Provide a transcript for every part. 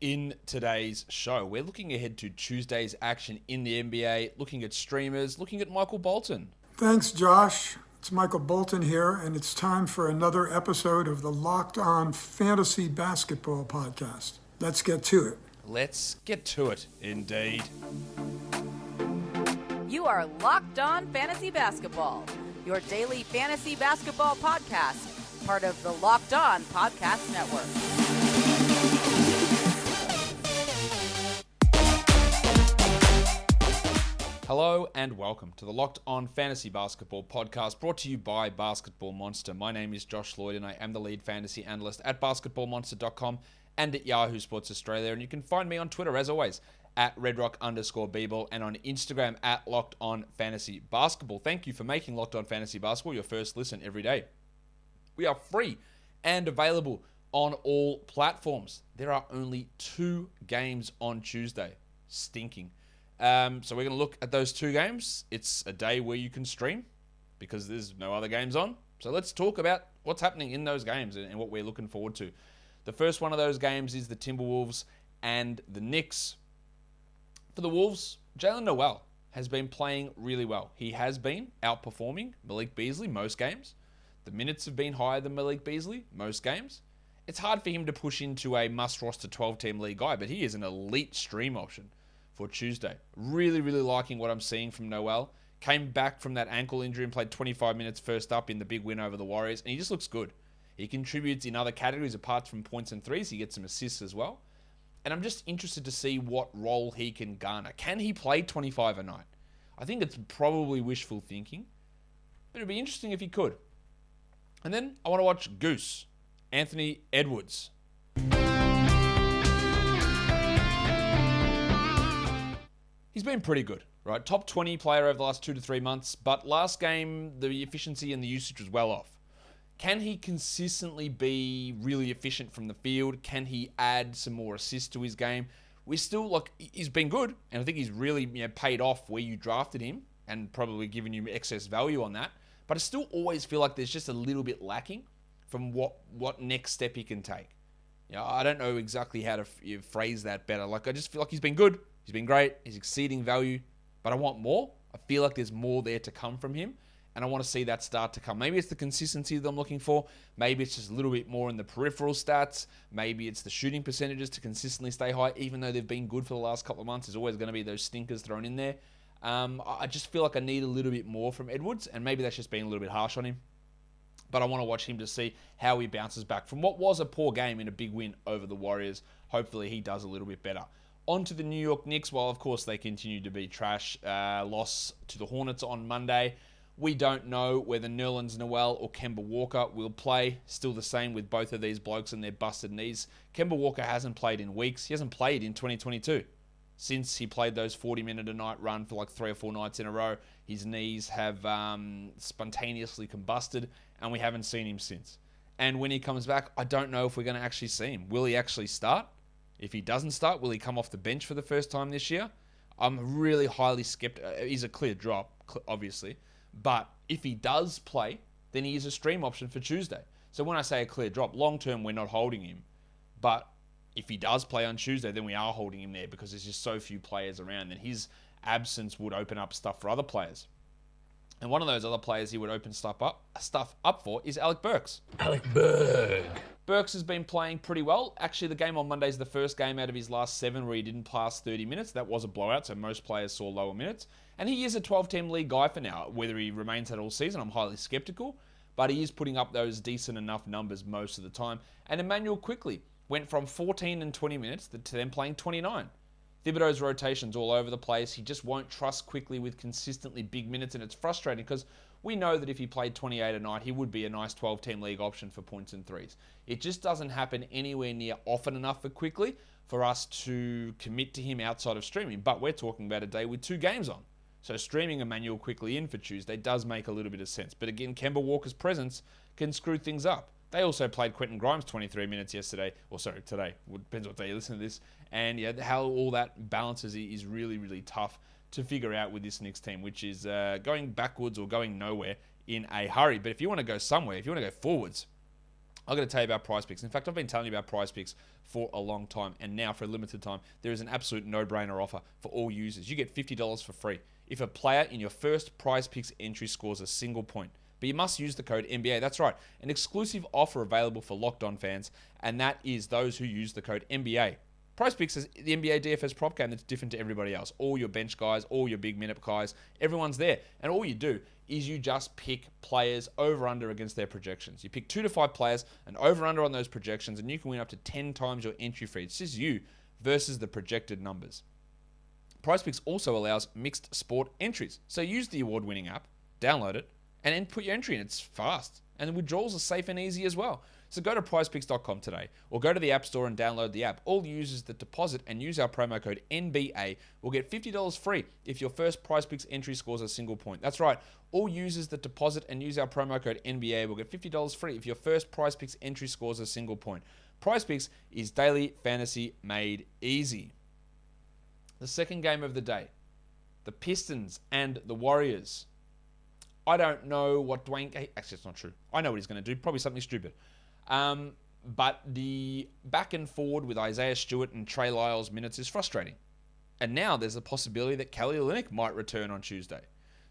in today's show. We're looking ahead to Tuesday's action in the NBA, looking at streamers, looking at Michael Bolton. Thanks, Josh. It's Michael Bolton here, and it's time for another episode of the Locked On Fantasy Basketball Podcast. Let's get to it. Let's get to it, indeed. You are Locked On Fantasy Basketball, your daily fantasy basketball podcast, part of the Locked On Podcast Network. Hello and welcome to the Locked On Fantasy Basketball Podcast, brought to you by Basketball Monster. My name is Josh Lloyd and I am the lead fantasy analyst at basketballmonster.com and at Yahoo Sports Australia. And you can find me on Twitter, as always, at redrock_bball and on Instagram at Locked On Fantasy Basketball. Thank you for making Locked On Fantasy Basketball your first listen every day. We are free and available on all platforms. There are only 2 games on Tuesday. Stinking. So we're going to look at those 2 games. It's a day where you can stream because there's no other games on. So let's talk about what's happening in those games and what we're looking forward to. The first one of those games is the Timberwolves and the Knicks. For the Wolves, Jalen Noel has been playing really well. He has been outperforming Malik Beasley most games. The minutes have been higher than Malik Beasley most games. It's hard for him to push into a must-roster 12-team league guy, but he is an elite stream option for Tuesday. Really, really liking what I'm seeing from Noel. Came back from that ankle injury and played 25 minutes first up in the big win over the Warriors, and he just looks good. He contributes in other categories apart from points and threes. He gets some assists as well. And I'm just interested to see what role he can garner. Can he play 25 a night? I think it's probably wishful thinking, but it'd be interesting if he could. And then I want to watch Goose, Anthony Edwards. He's been pretty good, right? Top 20 player over the last 2 to 3 months, but last game, the efficiency and the usage was well off. Can he consistently be really efficient from the field? Can he add some more assists to his game? We're still, he's been good, and I think he's really paid off where you drafted him and probably given you excess value on that. But I still always feel like there's just a little bit lacking from what next step he can take. I don't know exactly how to phrase that better. I just feel like he's been good. He's been great. He's exceeding value, but I want more. I feel like there's more there to come from him, and I want to see that start to come. Maybe it's the consistency that I'm looking for. Maybe it's just a little bit more in the peripheral stats. Maybe it's the shooting percentages to consistently stay high, even though they've been good for the last couple of months. There's always going to be those stinkers thrown in there. I just feel like I need a little bit more from Edwards, and maybe that's just being a little bit harsh on him. But I want to watch him to see how he bounces back from what was a poor game in a big win over the Warriors. Hopefully he does a little bit better. On to the New York Knicks. Well, of course, they continue to be trash. Loss to the Hornets on Monday. We don't know whether Nerlens Noel or Kemba Walker will play. Still the same with both of these blokes and their busted knees. Kemba Walker hasn't played in weeks. He hasn't played in 2022. Since he played those 40-minute-a-night run for 3 or 4 nights in a row, his knees have spontaneously combusted, and we haven't seen him since. And when he comes back, I don't know if we're going to actually see him. Will he actually start? If he doesn't start, will he come off the bench for the first time this year? I'm really highly skeptical. He's a clear drop, obviously. But if he does play, then he is a stream option for Tuesday. So when I say a clear drop, long-term, we're not holding him. But if he does play on Tuesday, then we are holding him there because there's just so few players around. And his absence would open up stuff for other players. And one of those other players he would open stuff up for is Alec Burks. Alec Burke. Burks has been playing pretty well. Actually, the game on Monday is the first game out of his last 7 where he didn't pass 30 minutes. That was a blowout, so most players saw lower minutes. And he is a 12-team league guy for now. Whether he remains that all season, I'm highly skeptical. But he is putting up those decent enough numbers most of the time. And Emmanuel quickly went from 14 and 20 minutes to them playing 29. Thibodeau's rotation's all over the place. He just won't trust quickly with consistently big minutes, and it's frustrating because we know that if he played 28 a night, he would be a nice 12-team league option for points and threes. It just doesn't happen anywhere near often enough for quickly for us to commit to him outside of streaming. But we're talking about a day with 2 games on. So streaming Emmanuel quickly in for Tuesday does make a little bit of sense. But again, Kemba Walker's presence can screw things up. They also played Quentin Grimes 23 minutes today. Depends what day you listen to this. And yeah, how all that balances is really, really tough to figure out with this Knicks team, which is going backwards or going nowhere in a hurry. But if you want to go somewhere, if you want to go forwards, I'm going to tell you about PrizePicks. In fact, I've been telling you about PrizePicks for a long time, and now for a limited time, there is an absolute no-brainer offer for all users. You get $50 for free if a player in your first PrizePicks entry scores a single point. But you must use the code NBA. That's right, an exclusive offer available for Locked On fans, and that is those who use the code NBA. PrizePicks is the NBA DFS prop game that's different to everybody else. All your bench guys, all your big minute guys, everyone's there. And all you do is you just pick players over-under against their projections. You pick 2 to 5 players and over-under on those projections, and you can win up to 10 times your entry fee. It's just you versus the projected numbers. PrizePicks also allows mixed sport entries. So use the award-winning app, download it, and then put your entry in. It's fast. And the withdrawals are safe and easy as well. So go to prizepicks.com today or go to the App Store and download the app. All users that deposit and use our promo code NBA will get $50 free if your first PrizePicks entry scores a single point. That's right. All users that deposit and use our promo code NBA will get $50 free if your first PrizePicks entry scores a single point. PrizePicks is daily fantasy made easy. The second game of the day, the Pistons and the Warriors. I don't know what Dwayne... Actually, it's not true. I know what he's going to do. Probably something stupid. But the back and forward with Isaiah Stewart and Trey Lyles minutes is frustrating. And now there's a possibility that Kelly Olynyk might return on Tuesday.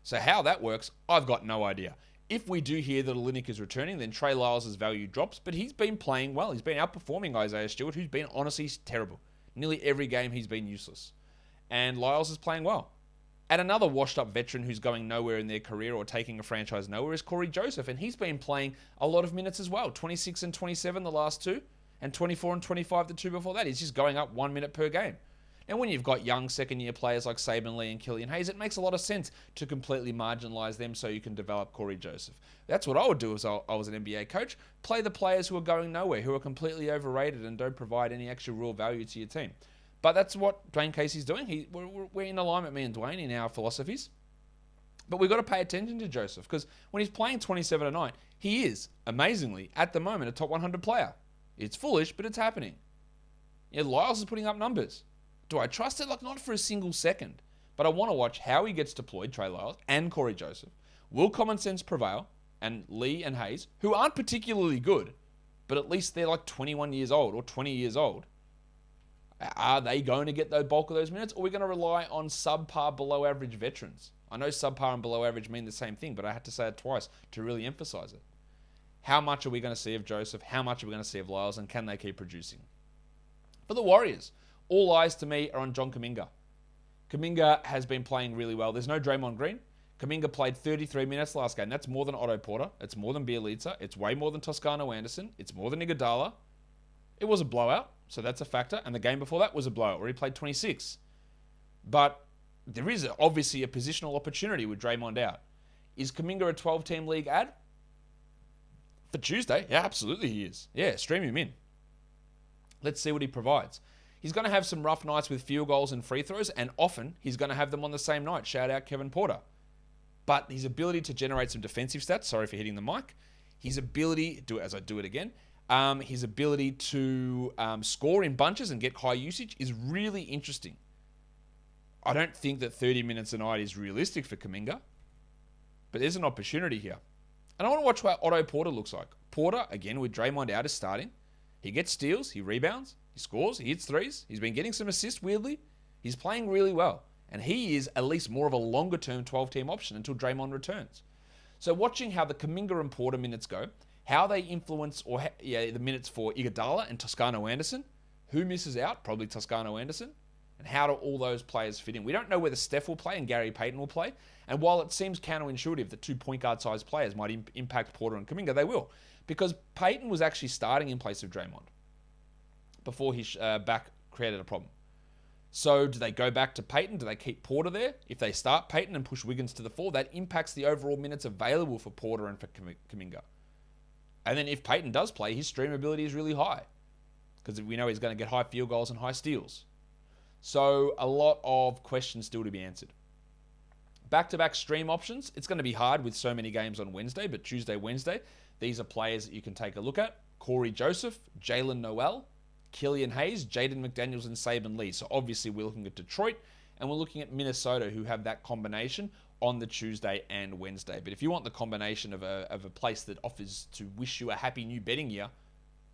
So how that works, I've got no idea. If we do hear that Olynyk is returning, then Trey Lyles' value drops. But he's been playing well. He's been outperforming Isaiah Stewart, who's been honestly terrible. Nearly every game he's been useless. And Lyles is playing well. And another washed-up veteran who's going nowhere in their career or taking a franchise nowhere is Corey Joseph, and he's been playing a lot of minutes as well. 26 and 27 the last two, and 24 and 25 the two before that. He's just going up 1 minute per game. And when you've got young second-year players like Saben Lee and Killian Hayes, it makes a lot of sense to completely marginalize them so you can develop Corey Joseph. That's what I would do if I was an NBA coach. Play the players who are going nowhere, who are completely overrated and don't provide any actual real value to your team. But that's what Dwayne Casey's doing. We're in alignment, me and Dwayne, in our philosophies. But we've got to pay attention to Joseph because when he's playing 27 a night, he is, amazingly, at the moment, a top 100 player. It's foolish, but it's happening. Yeah, Lyles is putting up numbers. Do I trust it? Like, not for a single second. But I want to watch how he gets deployed, Trey Lyles and Corey Joseph. Will common sense prevail? And Lee and Hayes, who aren't particularly good, but at least they're like 21 years old or 20 years old. Are they going to get the bulk of those minutes, or are we going to rely on subpar, below average veterans? I know subpar and below average mean the same thing, but I had to say it twice to really emphasize it. How much are we going to see of Joseph? How much are we going to see of Lyles? And can they keep producing? For the Warriors, all eyes to me are on John Kuminga. Kuminga has been playing really well. There's no Draymond Green. Kuminga played 33 minutes last game. That's more than Otto Porter. It's more than Bielitsa. It's way more than Toscano Anderson. It's more than Iguodala. It was a blowout, so that's a factor. And the game before that was a blowout where he played 26. But there is obviously a positional opportunity with Draymond out. Is Kuminga a 12-team league ad? For Tuesday? Yeah, absolutely he is. Yeah, stream him in. Let's see what he provides. He's going to have some rough nights with field goals and free throws, and often he's going to have them on the same night. Shout out Kevin Porter. But his ability to generate some defensive stats, sorry for hitting the mic, his ability, his ability to score in bunches and get high usage is really interesting. I don't think that 30 minutes a night is realistic for Kuminga, but there's an opportunity here. And I want to watch what Otto Porter looks like. Porter, again, with Draymond out, is starting. He gets steals, he rebounds, he scores, he hits threes. He's been getting some assists, weirdly. He's playing really well. And he is at least more of a longer-term 12-team option until Draymond returns. So watching how the Kuminga and Porter minutes go, how they influence the minutes for Iguodala and Toscano Anderson, who misses out? Probably Toscano Anderson. And how do all those players fit in? We don't know whether Steph will play and Gary Payton will play. And while it seems counterintuitive that 2 point guard sized players might impact Porter and Kuminga, they will. Because Payton was actually starting in place of Draymond before his back created a problem. So do they go back to Payton? Do they keep Porter there? If they start Payton and push Wiggins to the 4, that impacts the overall minutes available for Porter and for Kuminga. And then if Payton does play, his streamability is really high because we know he's going to get high field goals and high steals. So a lot of questions still to be answered. Back-to-back stream options. It's going to be hard with so many games on Wednesday, but Tuesday, Wednesday, these are players that you can take a look at. Corey Joseph, Jalen Noel, Killian Hayes, Jaden McDaniels, and Saben Lee. So obviously we're looking at Detroit, and we're looking at Minnesota, who have that combination on the Tuesday and Wednesday. But if you want the combination of a place that offers to wish you a happy new betting year,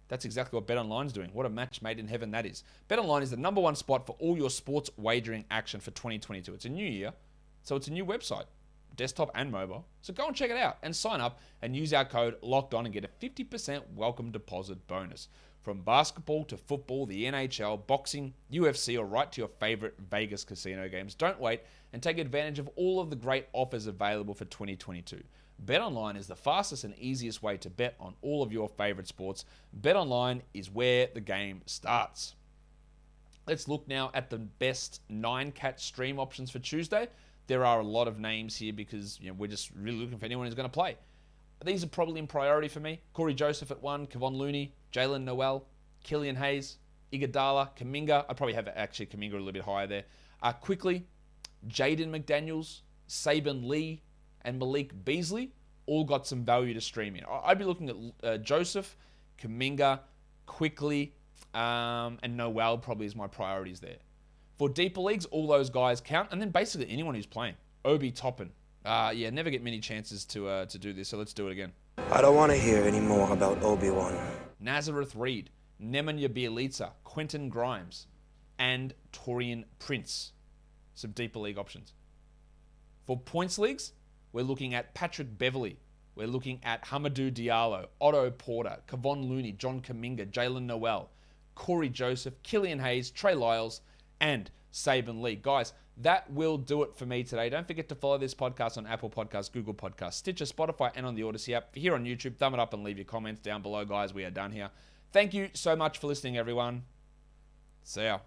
That's exactly what BetOnline is doing. What a match made in heaven that is. BetOnline is the number one spot for all your sports wagering action for 2022. It's a new year, so it's a new website, desktop and mobile. So go and check it out and sign up and use our code LOCKEDON and get a 50% welcome deposit bonus. From basketball to football, the NHL, boxing, UFC, or right to your favorite Vegas casino games. Don't wait and take advantage of all of the great offers available for 2022. BetOnline is the fastest and easiest way to bet on all of your favorite sports. BetOnline is where the game starts. Let's look now at the best 9-cat stream options for Tuesday. There are a lot of names here because we're just really looking for anyone who's going to play. These are probably in priority for me. Corey Joseph at 1, Kevon Looney, Jalen Noel, Killian Hayes, Iguodala, Kuminga. I'd probably have actually Kuminga a little bit higher there. Quickly, Jaden McDaniels, Saban Lee, and Malik Beasley all got some value to stream in. I'd be looking at Joseph, Kuminga, Quickly, and Noel probably is my priorities there. For deeper leagues, all those guys count, and then basically anyone who's playing. Obi Toppin. Never get many chances to do this, so let's do it again. I don't want to hear any more about Obi-Wan. Nazareth Reed, Nemanja Bjelica, Quentin Grimes, and Torian Prince. Some deeper league options. For points leagues, we're looking at Patrick Beverley. We're looking at Hamidou Diallo, Otto Porter, Kevon Looney, John Kuminga, Jalen Noel, Corey Joseph, Killian Hayes, Trey Lyles, and Saban Lee. Guys, that will do it for me today. Don't forget to follow this podcast on Apple Podcasts, Google Podcasts, Stitcher, Spotify, and on the Odyssey app. Here on YouTube, thumb it up and leave your comments down below, guys. We are done here. Thank you so much for listening, everyone. See ya.